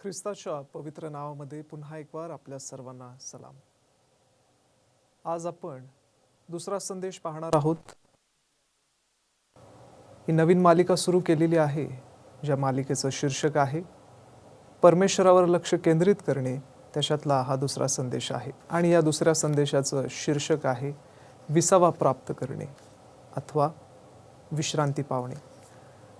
ख्रिस्ताच्या पवित्र नावामध्ये पुन्हा एक वार आपल्या सर्वांना सलाम. आज आपण दुसरा संदेश पाहणार आहोत. ही नवीन मालिका सुरू केलेली आहे, ज्या मालिकेचं शीर्षक आहे परमेश्वरावर लक्ष केंद्रित करणे. त्याच्यातला हा दुसरा संदेश आहे आणि या दुसऱ्या संदेशाचं शीर्षक आहे विसावा प्राप्त करणे अथवा विश्रांती पावणे.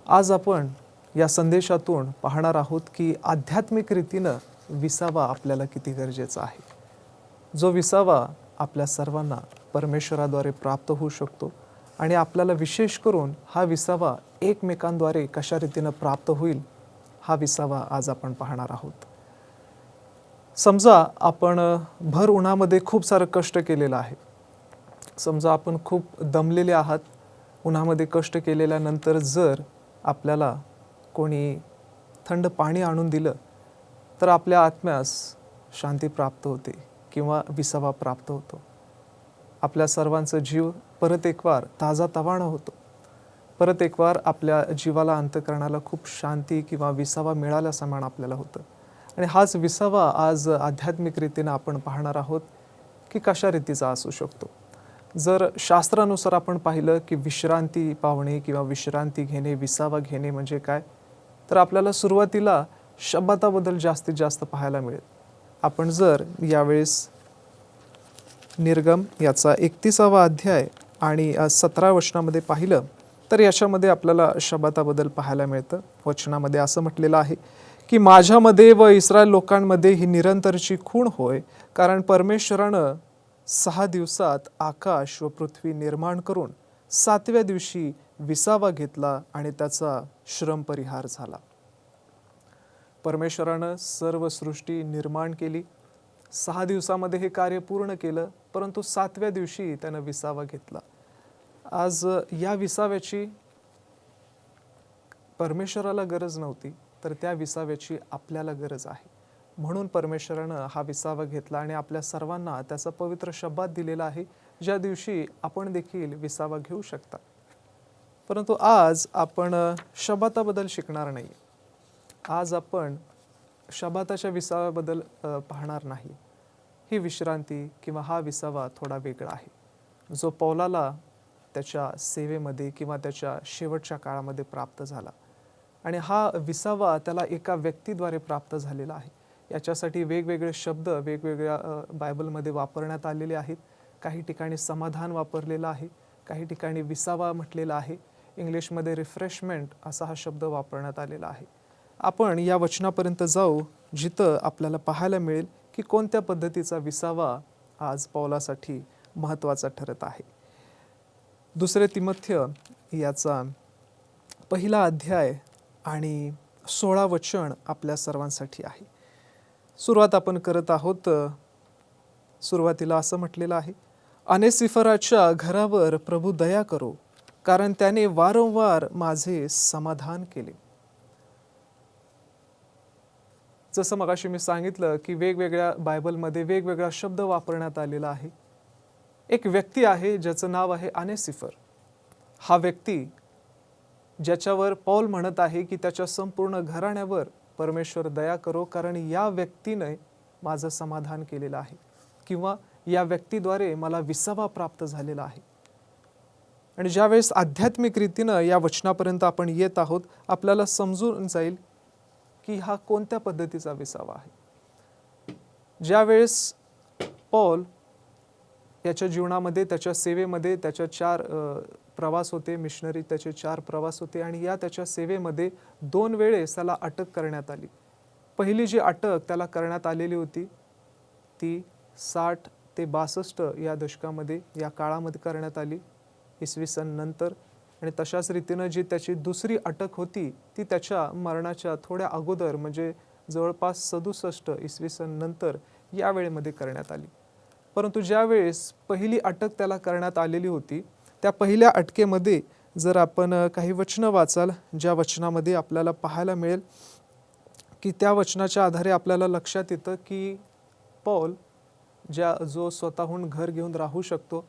आज आपण या संदेशातून पाहणार आहोत की आध्यात्मिक रीतीनं विसावा आपल्याला किती गरजेचा आहे. जो विसावा आपल्या सर्वांना परमेश्वराद्वारे प्राप्त होऊ शकतो आणि आपल्याला विशेष करून हा विसावा एकमेकांद्वारे कशा रीतीनं प्राप्त होईल, हा विसावा आज आपण पाहणार आहोत. समजा आपण भर उन्हामध्ये खूप सारं कष्ट केलेलं आहे. समजा आपण खूप दमलेले आहात. उन्हामध्ये कष्ट केलेल्यानंतर जर आपल्याला कोणी थंड पाणी आणून दिलं तर आपल्या आत्म्यास शांती प्राप्त होते किंवा विसावा प्राप्त होतो. आपल्या सर्वांचा जीव परत एकवार ताजातवाना होतो. परत एकवार आपल्या जीवाला अंतःकरणाला खूप शांती किंवा विसावा मिळाल्या समान आपल्याला होतं. आणि हाच विसावा आज आध्यात्मिक रीतीनं आपण पाहणार आहोत की कशा रीतीचा असू शकतो. जर शास्त्रानुसार आपण पाहिलं की विश्रांती पावणे किंवा विश्रांती घेणे, विसावा घेणे म्हणजे काय, तर आपल्याला सुरुवातीला शब्दाबद्दल जास्तीत जास्त पाहायला मिळेल. आपण जर यावेळेस निर्गम याचा 31वा अध्याय आणि 17 वचनामध्ये पाहिलं तर याच्यामध्ये आपल्याला शब्दाबद्दल पाहायला मिळतं. वचनामध्ये असं म्हटलेलं आहे की माझ्यामध्ये व इस्रायल लोकांमध्ये ही निरंतरची खूण होय, कारण परमेश्वरानं 6 दिवसात आकाश व पृथ्वी निर्माण करून 7व्या दिवशी विसावा घेतला आणि त्याचा श्रम परिहार झाला. परमेश्वरानं सर्व सृष्टी निर्माण केली, 6 दिवसामध्ये हे कार्य पूर्ण केलं, परंतु 7व्या दिवशी त्यानं विसावा घेतला. आज या विसाव्याची परमेश्वराला गरज नव्हती, तर त्या विसाव्याची आपल्याला गरज आहे. म्हणून परमेश्वरानं हा विसावा घेतला आणि आपल्या सर्वांना त्याचा पवित्र शब्द दिलेला आहे, ज्या दिवशी आपण देखील विसावा घेऊ शकता. परंतु आज आपण शब्दाबद्दल शिकणार नाही. आज आपण शब्दाच्या विसाव्याबद्दल पाहणार नाही. ही विश्रांती किंवा हा विसावा थोडा वेगळा आहे, जो पौलाला त्याच्या सेवेमध्ये किंवा त्याच्या शेवटच्या काळामध्ये प्राप्त झाला. आणि हा विसावा त्याला एका व्यक्तीद्वारे प्राप्त झालेला आहे. याच्यासाठी वेगवेगळे शब्द वेगवेगळ्या बायबलमध्ये वापरण्यात आलेले आहेत. काही ठिकाणी समाधान वापरलेलं आहे, काही ठिकाणी विसावा म्हटलेला आहे. इंग्लिशमध्ये रिफ्रेशमेंट असा हा शब्द वापरण्यात आलेला आहे. आपण या वचनापर्यंत जाऊ, जिथं आपल्याला पाहायला मिळेल की कोणत्या पद्धतीचा विसावा आज पौलासाठी महत्त्वाचा ठरत आहे. 2 तिमोथेय याचा 1 अध्याय आणि 16 वचन आपल्या सर्वांसाठी आहे. सुरुवात आपण करत आहोत. सुरुवातीला असं म्हटलेलं आहे, अनेसिफराच्या घरावर प्रभू दया करो, कारण त्याने वारंवार माझे समाधान केले. जसं मगाशी मी सांगितलं की वेगवेगळ्या बायबलमध्ये वेगवेगळा शब्द वापरण्यात आलेला आहे. एक व्यक्ती आहे ज्याचं नाव आहे अनेसिफर. हा व्यक्ती ज्याच्यावर पौल म्हणत आहे की त्याच्या संपूर्ण घराण्यावर परमेश्वर दया करो, कारण या व्यक्तीने माझं समाधान केलेलं आहे किंवा या व्यक्तीद्वारे मला विसावा प्राप्त झालेला आहे. आणि ज्यावेळेस आध्यात्मिक रीतीनं या वचनापर्यंत आपण येत आहोत, आपल्याला समजून जाईल की हा कोणत्या पद्धतीचा विसावा आहे. ज्यावेळेस पौल याच्या जीवनामध्ये, त्याच्या सेवेमध्ये त्याच्या 4 प्रवास होते, मिशनरी त्याचे 4 प्रवास होते आणि या त्याच्या सेवेमध्ये 2 वेळेस त्याला अटक करण्यात आली. पहिली जी अटक त्याला करण्यात आलेली होती ती 60 ते 62 या दशकामध्ये, या काळामध्ये करण्यात आली, इसवी सन नंतर. आणि तशाच रीतीनं जी त्याची दुसरी अटक होती ती त्याच्या मरणाच्या थोड्या अगोदर, म्हणजे जवळपास 67 इसवी सन नंतर या वेळेमध्ये करण्यात आली. परंतु ज्यावेळेस पहिली अटक त्याला करण्यात आलेली होती, त्या पहिल्या अटकेमध्ये जर आपण काही वचनं वाचाल, ज्या वचनामध्ये आपल्याला पाहायला मिळेल की त्या वचनाच्या आधारे आपल्याला लक्षात येतं की पौल जो स्वतःहून घर घेऊन राहू शकतो,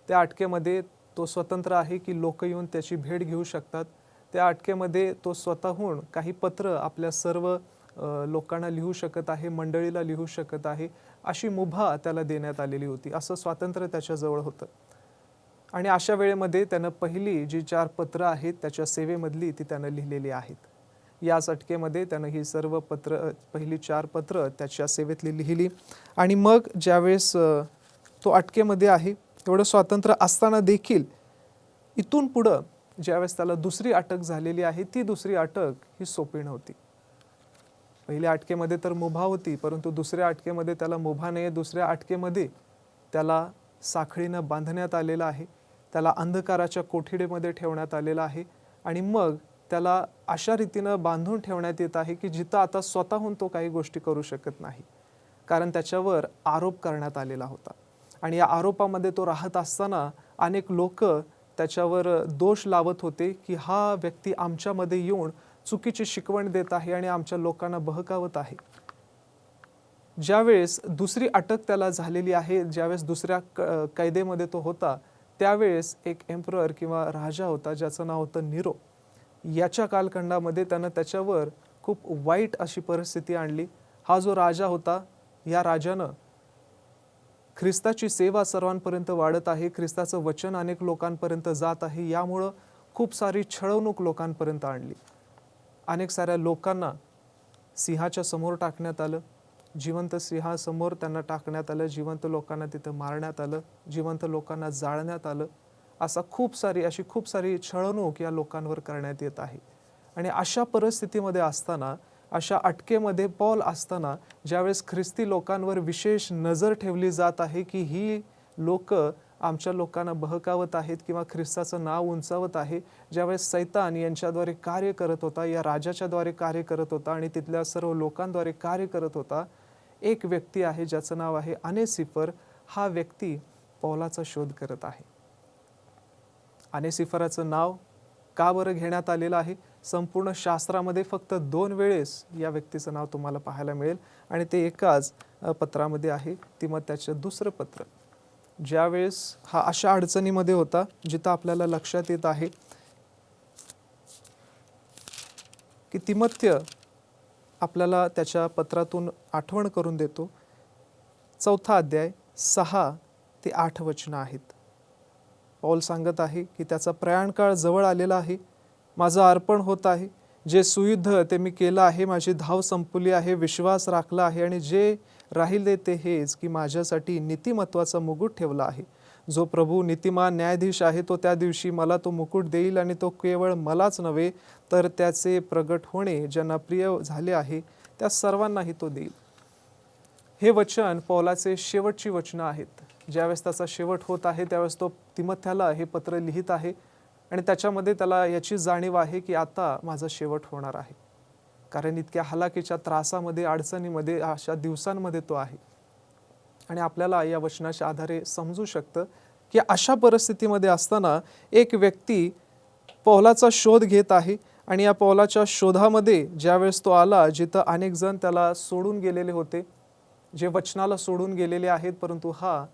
त्या अटकेमध्ये तो स्वतंत्र आहे की लोक येऊन त्याची भेट घेऊ शकतात. त्या अटकेमध्ये तो स्वतःहून काही पत्र आपल्या सर्व लोकांना लिहू शकत आहे, मंडळीला लिहू शकत आहे, अशी मुभा त्याला देण्यात आलेली होती. असं स्वातंत्र्य त्याच्याजवळ होतं. आणि अशा वेळेमध्ये त्यानं पहिली जी 4 पत्र आहेत त्याच्या सेवेमधली ती त्यानं लिहिलेली आहेत. याच अटकेमध्ये त्यानं ही सर्व पहिली 4 पत्र त्याच्या सेवेतली लिहिली. आणि मग ज्यावेळेस तो अटकेमध्ये आहे, तेवढं स्वातंत्र्य असताना देखील इथून पुढं ज्यावेळेस त्याला दुसरी अटक झालेली आहे, ती दुसरी अटक ही सोपी नव्हती. पहिल्या अटकेमध्ये तर मुभा होती, परंतु दुसऱ्या अटकेमध्ये त्याला मुभा नाही. दुसऱ्या अटकेमध्ये त्याला साखळीनं बांधण्यात आलेलं आहे, त्याला अंधकाराच्या कोठडीमध्ये ठेवण्यात आलेलं आहे. आणि मग त्याला अशा रीतीनं बांधून ठेवण्यात येत आहे की जिथं आता स्वतःहून तो काही गोष्टी करू शकत नाही, कारण त्याच्यावर आरोप करण्यात आलेला होता. आणि या आरोपामध्ये तो राहत असताना अनेक लोक त्याच्यावर दोष लावत होते की हा व्यक्ती आमच्यामध्ये येऊन चुकीची शिकवण देत आहे आणि आमच्या लोकांना बहकावत आहे. ज्यावेळेस दुसरी अटक त्याला झालेली आहे, ज्यावेळेस दुसऱ्या कैदेमध्ये तो होता, त्यावेळेस एक एम्परर किंवा राजा होता ज्याचं नाव होतं नीरो. याच्या कालखंडामध्ये त्यानं त्याच्यावर खूप वाईट अशी परिस्थिती आणली. हा जो राजा होता, या राजानं ख्रिस्ताची सेवा सर्वांपर्यंत वाढत आहे, ख्रिस्ताचं वचन अनेक लोकांपर्यंत जात आहे, यामुळं खूप सारी छळवणूक लोकांपर्यंत आणली. अनेक साऱ्या लोकांना सिंहाच्या समोर टाकण्यात आलं, जिवंत सिंहासमोर त्यांना टाकण्यात आलं, जिवंत लोकांना तिथं मारण्यात आलं, जिवंत लोकांना जाळण्यात आलं. अशी खूप सारी छळवणूक या लोकांवर करण्यात येत आहे. आणि अशा परिस्थितीमध्ये असताना, अशा अटकेमध्ये पौल असताना, ज्यावेळेस ख्रिस्ती लोकांवर विशेष नजर ठेवली जात आहे की ही लोक आमच्या लोकांना बहकावत आहेत किंवा ख्रिस्ताचं नाव उंचावत आहे, ज्यावेळेस सैतान यांच्याद्वारे कार्य करत होता, या राजाच्याद्वारे कार्य करत होता आणि तिथल्या सर्व लोकांद्वारे कार्य करत होता, एक व्यक्ती आहे ज्याचं नाव आहे अनेसिफर. हा व्यक्ती पौलाचा शोध करत आहे. अनेसिफराचं नाव का बरं घेण्यात आलेलं आहे? संपूर्ण शास्त्रामध्ये फक्त 2 वेळेस या व्यक्तीचं नाव तुम्हाला पाहायला मिळेल आणि ते एकाच पत्रामध्ये आहे, तिमोथेचं दुसरं पत्र. ज्यावेळेस हा अशा अडचणीमध्ये होता जिथं आपल्याला लक्षात येत आहे की तिमोथेय आपल्याला त्याच्या पत्रातून आठवण करून देतो. 4 अध्याय 6 ते 8 वचनं आहेत. पौल सांगत आहे की त्याचा प्रयाणकाळ जवळ आलेला आहे, माझं अर्पण होत आहे, जे सुयुद्ध ते मी केलं आहे, माझी धाव संपली आहे, विश्वास राखला आहे आणि जे राहिले ते हेच की माझ्यासाठी नीतिमत्वाचा मुकुट ठेवला आहे. जो प्रभू नीतिमान न्यायाधीश आहे तो त्या दिवशी मला तो मुकुट देईल आणि तो केवळ मलाच नव्हे तर त्याचे प्रगट होणे ज्यांना प्रिय झाले आहे त्या सर्वांनाही तो देईल. हे वचन पौलाचे शेवटची वचनं आहेत. ज्यावेळेस त्याचा शेवट होत आहे त्यावेळेस तो तिमोथेला हे पत्र लिहित आहे आणि त्याच्यामध्ये त्याला याची जाणीव आहे की आता माझा शेवट होणार आहे, कारण इतक्या हलाखीच्या त्रासामध्ये, अडचणीमध्ये, अशा दिवसांमध्ये तो आहे. आणि आपल्याला या वचनाच्या आधारे समजू शकतं की अशा परिस्थितीमध्ये असताना एक व्यक्ती पौलाचा शोध घेत आहे आणि या पौलाच्या शोधामध्ये ज्यावेळेस तो आला, जिथं अनेक जण त्याला सोडून गेलेले होते, जे वचनाला सोडून गेलेले आहेत, परंतु हा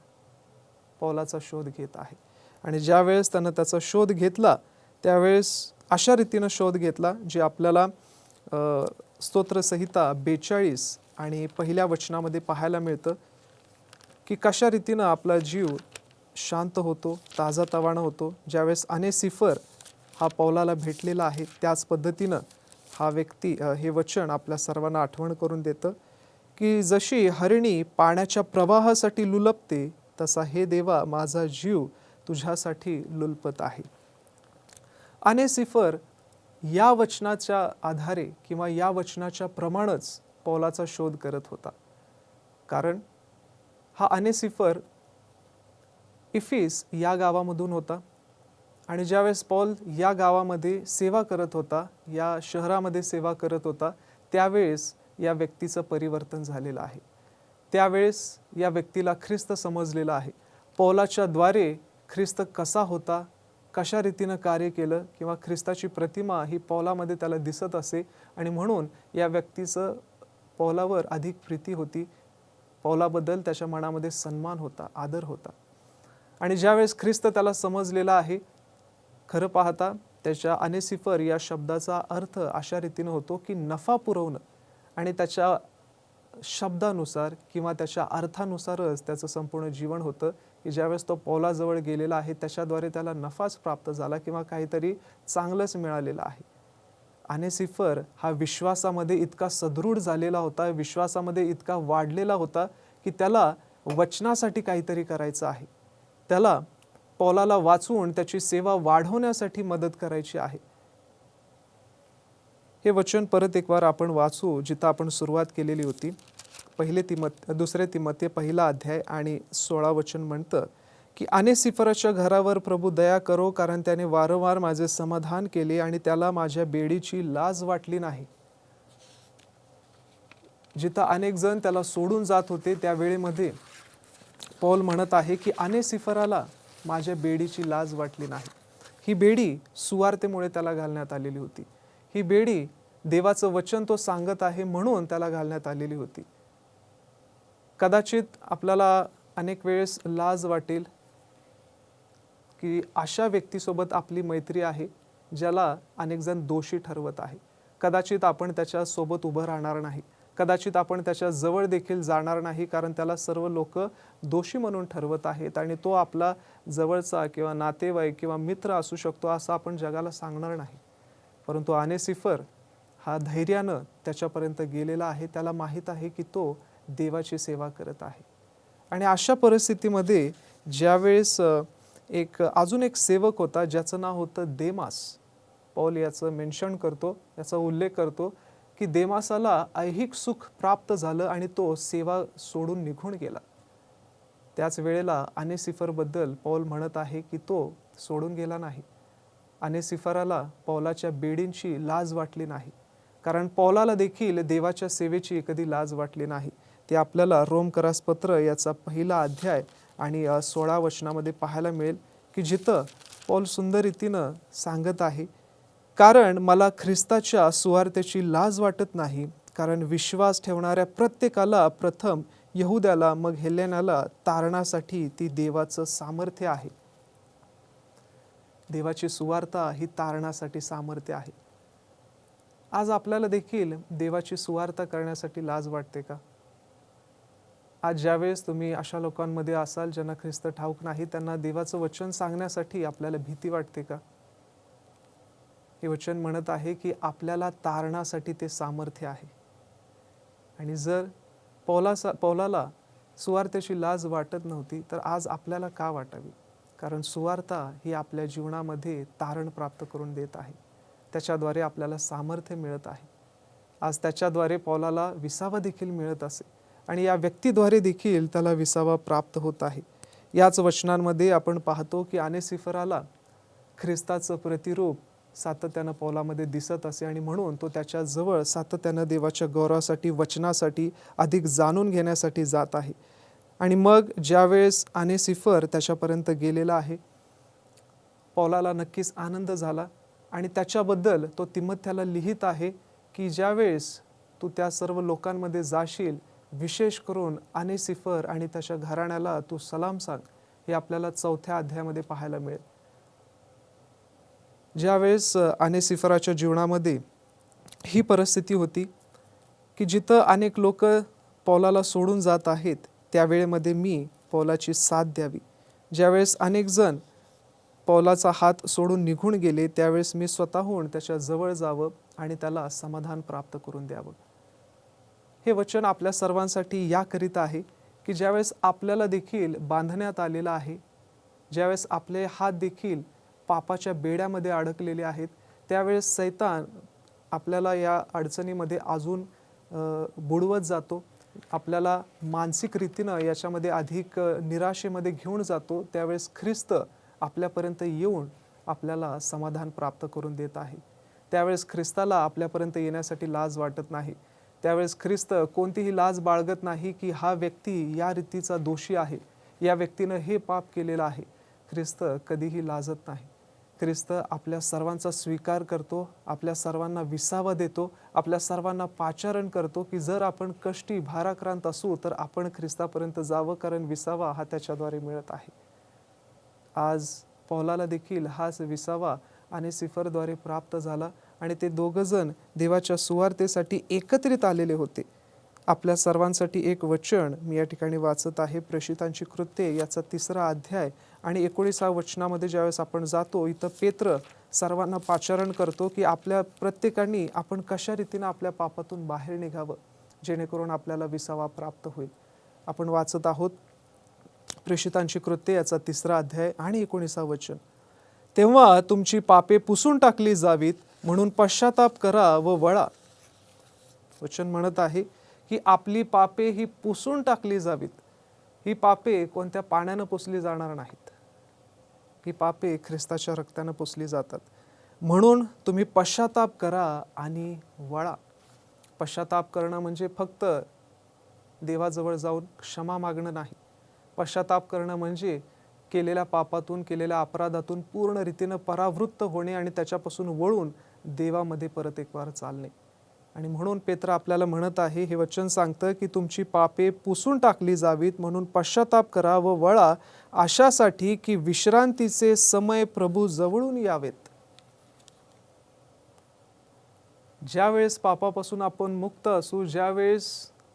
पौलाचा शोध घेत आहे. आणि ज्यावेळेस त्यानं त्याचा शोध घेतला त्यावेळेस अशा रीतीनं शोध घेतला जे आपल्याला स्तोत्रसंहिता 42 आणि पहिल्या वचनामध्ये पाहायला मिळतं की कशा रीतीनं आपला जीव शांत होतो, ताजातवाना होतो. ज्यावेळेस अनेसिफर हा पौलाला भेटलेला आहे त्याच पद्धतीनं हा व्यक्ती हे वचन आपल्या सर्वांना आठवण करून देतं की जशी हरिणी पाण्याच्या प्रवाहासाठी लुलपते तसा हे देवा माझा जीव तुझ्यासाठी लुलपत आहे. अनेसिफर या वचनाच्या आधारे किंवा या वचनाच्या प्रमाणच पौलाचा शोध करत होता, कारण हा अनेसिफर इफिस या गावामधून होता आणि ज्यावेळेस पौल या गावामध्ये सेवा करत होता, या शहरामध्ये सेवा करत होता, त्यावेळेस या व्यक्तीचं परिवर्तन झालेलं आहे. त्यावेळेस या व्यक्तीला ख्रिस्त समजलेला आहे. पौलाच्या द्वारे ख्रिस्त कसा होता, कशा रीतीनं कार्य केलं किंवा ख्रिस्ताची प्रतिमा ही पौलामध्ये त्याला दिसत असे आणि म्हणून या व्यक्तीचं पौलावर अधिक प्रीती होती. पौलाबद्दल त्याच्या मनामध्ये सन्मान होता, आदर होता. आणि ज्यावेळेस ख्रिस्त त्याला समजलेला आहे, खरं पाहता त्याच्या अनेसिफर या शब्दाचा अर्थ अशा रीतीनं होतो की नफा पुरवणं. आणि त्याच्या शब्दानुसार किंवा त्याच्या अर्थानुसारच त्याचं संपूर्ण जीवन होतं, की ज्यावेळेस तो पौलाजवळ गेलेला आहे त्याच्याद्वारे त्याला नफाच प्राप्त झाला किंवा काहीतरी चांगलंच मिळालेलं आहे. अनेसिफर हा विश्वासामध्ये इतका सदृढ झालेला होता, विश्वासामध्ये इतका वाढलेला होता, की त्याला वचनासाठी काहीतरी करायचं आहे. त्याला पौलाला वाचवून त्याची सेवा वाढवण्यासाठी मदत करायची आहे. हे वचन परत एक वार आपण वाचू जिथं आपण सुरुवात केलेली होती. दुसरे तिमोथेय 1 अध्याय आणि 16 वचन म्हणतं की अनेसिफराच्या घरावर प्रभू दया करो, कारण त्याने वारंवार माझे समाधान केले आणि त्याला माझ्या बेडीची लाज वाटली नाही. जिथं अनेक जण त्याला सोडून जात होते त्यावेळेमध्ये पौल म्हणत आहे की अनेसिफराला माझ्या बेडीची लाज वाटली नाही. ही बेडी सुवार्तेमुळे त्याला घालण्यात आलेली होती. ही बेडी देवाचं वचन तो सांगत आहे म्हणून त्याला घालण्यात आलेली होती. कदाचित आपल्याला अनेक वेळेस लाज वाटेल की अशा व्यक्तीसोबत आपली मैत्री आहे ज्याला अनेक जण दोषी ठरवत आहे. कदाचित आपण त्याच्या सोबत उभं राहणार नाही, कदाचित आपण त्याच्या जवळ देखील जाणार नाही, कारण त्याला सर्व लोक दोषी म्हणून ठरवत आहेत आणि तो आपला जवळचा किंवा नातेवाईक किंवा मित्र असू शकतो असं आपण जगाला सांगणार नाही. परंतु अनेसिफर हा धैर्यानं त्याच्यापर्यंत गेलेला आहे. त्याला माहीत आहे की तो देवाची सेवा करत आहे. आणि अशा परिस्थितीमध्ये ज्यावेळेस अजून एक सेवक होता ज्याचं नाव होतं देमास. पौल याचं मेन्शन करतो, याचा उल्लेख करतो की देमासाला ऐहिक सुख प्राप्त झालं आणि तो सेवा सोडून निघून गेला. त्याच वेळेला अनेसिफरबद्दल पौल म्हणत आहे की तो सोडून गेला नाही. अनेसिफराला पौलाच्या बेडींची लाज वाटली नाही, कारण पौलाला देखील देवाच्या सेवेची कधी लाज वाटली नाही. ते आपल्याला रोमकरासपत्र याचा 1 अध्याय आणि 16 वचनामध्ये पाहायला मिळेल की जिथं पौल सुंदर रीतीनं सांगत आहे, कारण मला ख्रिस्ताच्या सुवार्तेची लाज वाटत नाही, कारण विश्वास ठेवणाऱ्या प्रत्येकाला, प्रथम यहुद्याला मग हेलेनाला तारणासाठी ती देवाचं सामर्थ्य आहे. देवाची सुवार्ता ही तारणासाठी सामर्थ्य आहे. आज आपल्याला देखील देवाची सुवार्ता करण्यासाठी लाज वाटते का? आज ज्यावेळेस तुम्ही अशा लोकांमध्ये असाल ज्यांना ख्रिस्त ठाऊक नाही, त्यांना देवाचं वचन सांगण्यासाठी आपल्याला भीती वाटते का? हे वचन म्हणत आहे की आपल्याला तारणासाठी ते सामर्थ्य आहे. आणि जर पौलाला सुवार्तेची लाज वाटत नव्हती तर आज आपल्याला का वाटावी? कारण सुवार्ता ही आपल्या जीवनामध्ये तारण प्राप्त करून देत आहे. त्याच्याद्वारे आपल्याला सामर्थ्य मिळत आहे. आज त्याच्याद्वारे पौलाला विसावा देखील मिळत असे आणि या व्यक्तीद्वारे देखील त्याला विसावा प्राप्त होत आहे. याच वचनांमध्ये आपण पाहतो की अनेसिफराला ख्रिस्ताचं प्रतिरूप सातत्यानं पौलामध्ये दिसत असे आणि म्हणून तो त्याच्या जवळ सातत्यानं देवाच्या गौरवासाठी, वचनासाठी, अधिक जाणून घेण्यासाठी जात आहे. आणि मग ज्यावेळेस अनेसिफर त्याच्यापर्यंत गेलेला आहे, पौलाला नक्कीच आनंद झाला आणि त्याच्याबद्दल तो तिमोथेला लिहित आहे की ज्यावेळेस तू त्या सर्व लोकांमध्ये जाशील, विशेष करून अनेसिफर आणि त्याच्या घराण्याला तू सलाम सांग. हे आपल्याला 4थ्या अध्यायामध्ये पाहायला मिळेल. ज्यावेळेस अनेसिफराच्या जीवनामध्ये ही परिस्थिती होती की जिथं अनेक लोक पौलाला सोडून जात आहेत, त्यावेळेमध्ये मी पौलाची साथ द्यावी. ज्यावेळेस अनेक जण पौलाचा हात सोडून निघून गेले, त्यावेळेस मी स्वतःहून त्याच्या जवळ जावं आणि त्याला समाधान प्राप्त करून द्यावं. हे वचन आपल्या सर्वांसाठी याकरिता आहे की ज्यावेळेस आपल्याला देखील बांधण्यात आलेलं आहे, ज्यावेळेस आपले हात देखील पापाच्या बेड्यामध्ये अडकलेले आहेत, त्यावेळेस सैतान आपल्याला या अडचणीमध्ये अजून बुडवत जातो, आपल्याला मानसिक रीतीनं याच्यामध्ये अधिक निराशेमध्ये घेऊन जातो. त्यावेळेस ख्रिस्त आपल्यापर्यंत येऊन आपल्याला समाधान प्राप्त करून देत आहे. त्यावेळेस ख्रिस्ताला आपल्यापर्यंत येण्यासाठी लाज वाटत नाही. त्यावेळेस ख्रिस्त कोणतीही लाज बाळगत नाही की हा व्यक्ती या रीतीचा दोषी आहे, या व्यक्तीनं हे पाप केलेलं आहे. ख्रिस्त कधीही लाजत नाही. ख्रिस्त आपल्या सर्वांचा स्वीकार करतो, आपल्या सर्वांना विसावा देतो, आपल्या सर्वांना पाचारण करतो की जर आपण कष्टी भाराक्रांत असू तर आपण ख्रिस्तापर्यंत जावं, कारण विसावा हा त्याच्याद्वारे मिळत आहे. आज पौलाला देखील हाच विसावा अनेसिफरद्वारे प्राप्त झाला आणि ते दोघं जण देवाच्या सुवार्तेसाठी एकत्रित आलेले होते. आपल्या सर्वांसाठी एक वचन मी या ठिकाणी वाचत आहे. प्रेषितांची कृत्ये याचा 3रा अध्याय आणि 19व्या वचनामध्ये ज्यावेळेस आपण जातो, इथं पेत्र सर्वांना पाचारण करतो की आपल्या प्रत्येकाने आपण कशा रीतीनं आपल्या पापातून बाहेर निघावं, जेणेकरून आपल्याला विसावा प्राप्त होईल. आपण वाचत आहोत प्रेषितांची कृत्ये याचा 3रा अध्याय आणि 19वं वचन. तेव्हा तुमची पापे पुसून टाकली जावीत म्हणून पश्चाताप करा व वळा. वचन म्हणत आहे की आपली पापे ही पुसून टाकली जावीत. ही पापे कोणत्या पाण्यानं पुसली जाणार नाहीत. ही पापे ख्रिस्ताच्या रक्तानं पुसली जातात. म्हणून तुम्ही पश्चाताप करा आणि वळा. पश्चाताप करणं म्हणजे फक्त देवाजवळ जाऊन क्षमा मागणं नाही. पश्चाताप करणं म्हणजे केलेल्या पापातून, केलेल्या अपराधातून पूर्ण रीतीनं परावृत्त होणे आणि त्याच्यापासून वळून देवामध्ये परत एक वार चालणे. आणि म्हणून पेत्र आपल्याला म्हणत आहे, हे वचन सांगतं की तुमची पापे पुसून टाकली जावीत म्हणून पश्चाताप करा व वळा, अशासाठी की विश्रांतीचे समय प्रभू जवळून यावेत. ज्यावेळेस पापापासून आपण मुक्त असू, ज्यावेळेस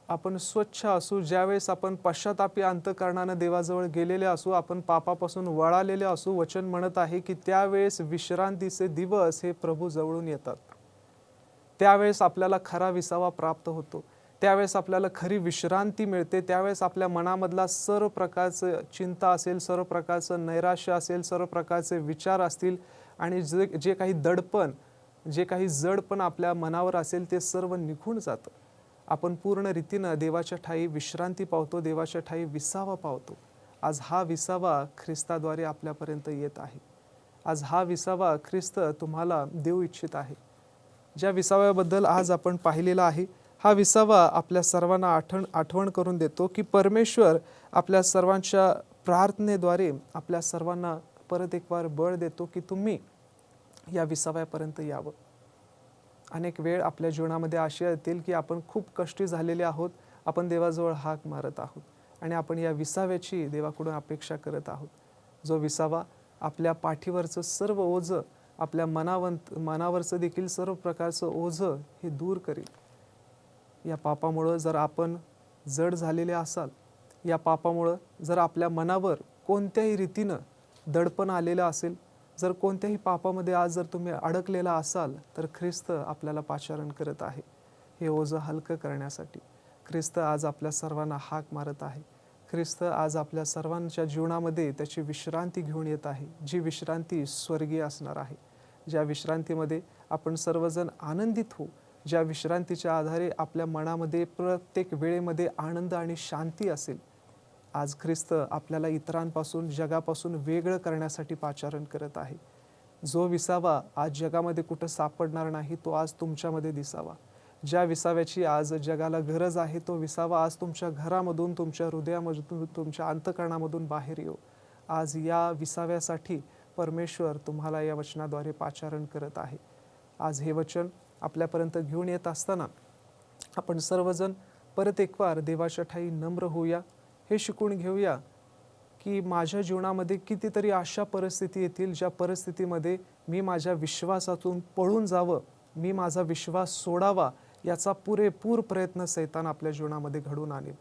आपण स्वच्छ असू, ज्यावेळेस आपण पश्चातापी अंतःकरणानं देवाजवळ गेलेले असू, आपण पापापासून वळालेले असू, वचन म्हणत आहे की त्यावेळेस विश्रांतीचे दिवस हे प्रभू जवळून येतात. त्यावेळेस आपल्याला खरा विसावा प्राप्त होतो. त्यावेळेस आपल्याला खरी विश्रांती मिळते. त्यावेळेस आपल्या मनामधला सर्व प्रकारचं चिंता असेल, सर्व प्रकारचं नैराश्य असेल, सर्व प्रकारचे विचार असतील आणि जे काही दडपण, जे काही जडपण आपल्या मनावर असेल ते सर्व निघून जातं. आपण पूर्ण रीतीनं देवाच्या ठाई विश्रांती पावतो, देवाच्या ठाई विसावा पावतो. आज हा विसावा ख्रिस्ताद्वारे आपल्यापर्यंत येत आहे. आज हा विसावा ख्रिस्त तुम्हाला देऊ इच्छित आहे. ज्या विसाव्याबद्दल आज आपण पाहिलेला आहे, हा विसावा आपल्या सर्वांना आठवण करून देतो की परमेश्वर आपल्या सर्वांच्या प्रार्थनेद्वारे आपल्या सर्वांना परत एक वार बळ देतो की तुम्ही या विसाव्यापर्यंत यावं. अनेक वेळ आपल्या जीवनामध्ये अशी येतील की आपण खूप कष्टी झालेले आहोत, आपण देवाजवळ हाक मारत आहोत आणि आपण या विसाव्याची देवाकडून अपेक्षा करत आहोत. जो विसावा आपल्या पाठीवरचं सर्व ओझं, आपल्या मनावरचं देखील सर्व प्रकारचं ओझं हे दूर करेल. या पापामुळं जर आपण जड झालेले असाल, या पापामुळं जर आपल्या मनावर कोणत्याही रीतीनं दडपण आलेलं असेल, जर कोणत्याही पापामध्ये आज जर तुम्ही अडकलेला असाल, तर ख्रिस्त आपल्याला पाचारण करत आहे हे ओझं हलकं करण्यासाठी. ख्रिस्त आज आपल्या सर्वांना हाक मारत आहे. ख्रिस्त आज आपल्या सर्वांच्या जीवनामध्ये त्याची विश्रांती घेऊन येत आहे, जी विश्रांती स्वर्गीय असणार आहे. ज्या विश्रांतीमध्ये आपण सर्वजण आनंदित होऊ, ज्या विश्रांतीच्या आधारे आपल्या मनामध्ये प्रत्येक वेळेमध्ये आनंद आणि शांती असेल. आज ख्रिस्त आपल्याला इतरांपासून, जगापासून वेगळं करण्यासाठी पाचारण करत आहे. जो विसावा आज जगामध्ये कुठं सापडणार नाही, तो आज तुमच्यामध्ये दिसावा. ज्या विसाव्याची आज जगाला गरज आहे, तो विसावा आज तुमच्या घरामधून, तुमच्या हृदयामधून, तुमच्या अंतःकरणामधून बाहेर येऊ. आज या विसाव्यासाठी परमेश्वर तुम्हाला या वचनाद्वारे पाचारण करत आहे. आज हे वचन आपल्यापर्यंत घेऊन येत असताना आपण सर्वजण परत एक वार देवाच्या ठाई नम्र होऊया. हे शिकून घेऊया की माझ्या जीवनामध्ये कितीतरी अशा परिस्थिती येतील, ज्या परिस्थितीमध्ये मी माझ्या विश्वासातून पळून जावं, मी माझा विश्वास सोडावा, याचा पुरेपूर प्रयत्न सैतान आपल्या जीवनामध्ये घडवून आणेल.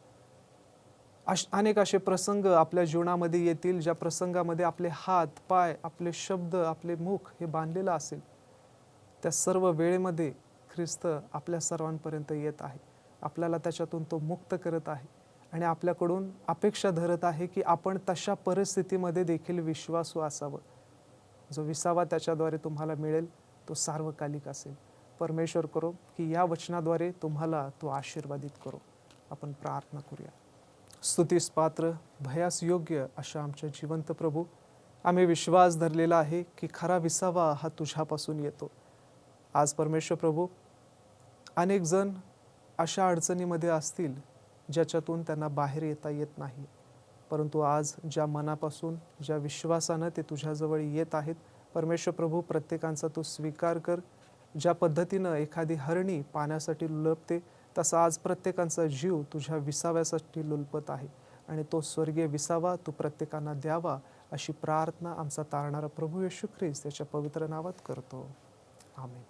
अनेक असे प्रसंग आपल्या जीवनामध्ये येतील, ज्या प्रसंगामध्ये आपले हात, पाय, आपले शब्द, आपले मुख हे बांधलेलं असेल. त्या सर्व वेळेमध्ये ख्रिस्त आपल्या सर्वांपर्यंत येत आहे. आपल्याला त्याच्यातून तो मुक्त करत आहे आणि आपल्याकडून अपेक्षा धरत आहे की आपण तशा परिस्थितीमध्ये देखील विश्वासू असावं. जो विसावा त्याच्याद्वारे तुम्हाला मिळेल तो सार्वकालिक असेल. परमेश्वर करो की या वचनाद्वारे तुम्हाला तो आशीर्वादित करो. आपण प्रार्थना करूया. स्तुतीस पात्र, भयास योग्य अशा आमच्या जिवंत प्रभू, आम्ही विश्वास धरलेला आहे की खरा विसावा हा तुझ्यापासून येतो. आज परमेश्वर प्रभू, अनेक जण अशा अडचणीमध्ये असतील ज्याच्यातून त्यांना बाहेर येता येत नाही, परंतु आज ज्या मनापासून, ज्या विश्वासानं ते तुझ्याजवळ येत आहेत, परमेश्वर प्रभू प्रत्येकांचा तू स्वीकार कर. ज्या पद्धतीनं एखादी हरणी पाण्यासाठी लुलपते, तसा आज प्रत्येकांचा जीव तुझ्या विसाव्यासाठी लुलपत आहे आणि तो स्वर्गीय विसावा तू प्रत्येकांना द्यावा अशी प्रार्थना आमचा तारणारा प्रभू येशू ख्रिस्त याच्या पवित्र नावात करतो. आमेन.